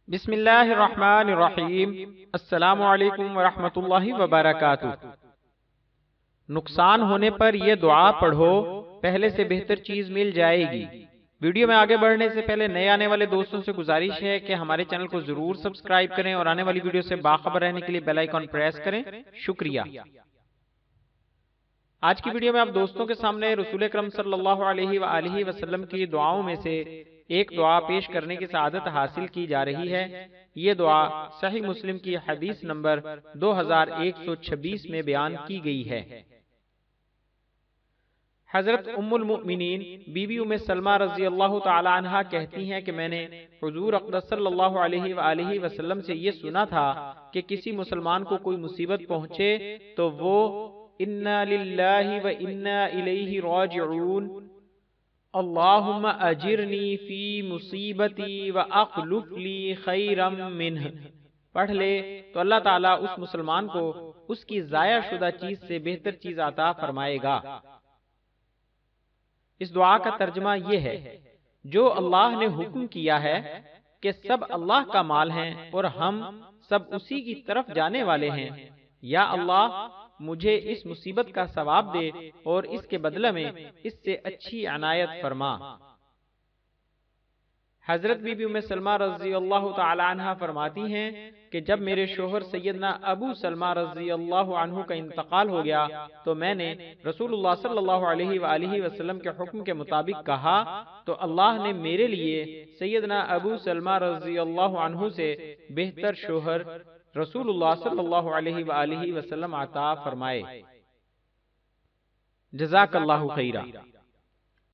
بسم اللہ الرحمن الرحیم۔ السلام علیکم ورحمۃ اللہ وبرکاتہ۔ نقصان ہونے پر یہ دعا پڑھو، پہلے سے بہتر چیز مل جائے گی۔ ویڈیو میں آگے بڑھنے سے پہلے نئے آنے والے دوستوں سے گزارش ہے کہ ہمارے چینل کو ضرور سبسکرائب کریں اور آنے والی ویڈیو سے باخبر رہنے کے لیے بیل آئیکن پریس کریں۔ شکریہ۔ آج کی ویڈیو میں آپ دوستوں کے سامنے رسول اکرم صلی اللہ علیہ وآلہ وسلم کی دعاؤں میں سے ایک دعا پیش کرنے کی سعادت حاصل کی جا رہی ہے۔ یہ دعا صحیح مسلم کی حدیث نمبر 2126 میں بیان کی گئی ہے۔ حضرت ام المؤمنین بی بی ام سلمہ رضی اللہ تعالی عنہ کہتی ہیں کہ میں نے حضور اقدس صلی اللہ علیہ وآلہ وسلم سے یہ سنا تھا کہ کسی مسلمان کو کوئی مصیبت پہنچے تو وہ انا للہ و انا الیہ راجعون، اللہم اجرنی فی مصیبتی و اخلف لی خیرا منہ پڑھ لے تو اللہ تعالیٰ اس مسلمان کو اس کی ضائع شدہ چیز سے بہتر چیز عطا فرمائے گا۔ اس دعا کا ترجمہ یہ ہے، جو اللہ نے حکم کیا ہے کہ سب اللہ کا مال ہیں اور ہم سب اسی کی طرف جانے والے ہیں، یا اللہ مجھے اس مصیبت کا ثواب دے اور اس کے بدلہ میں اس سے اچھی عنایت فرما۔ حضرت بی بی ام سلمہ رضی اللہ تعالی عنہ فرماتی ہیں کہ جب میرے شوہر سیدنا ابو سلمہ رضی اللہ عنہ کا انتقال ہو گیا تو میں نے رسول اللہ صلی اللہ علیہ وآلہ وسلم کے حکم کے مطابق کہا تو اللہ نے میرے لیے سیدنا ابو سلمہ رضی اللہ عنہ سے بہتر شوہر رسول اللہ صلی اللہ علیہ وآلہ وسلم عطا فرمائے۔ جزاک اللہ خیرہ۔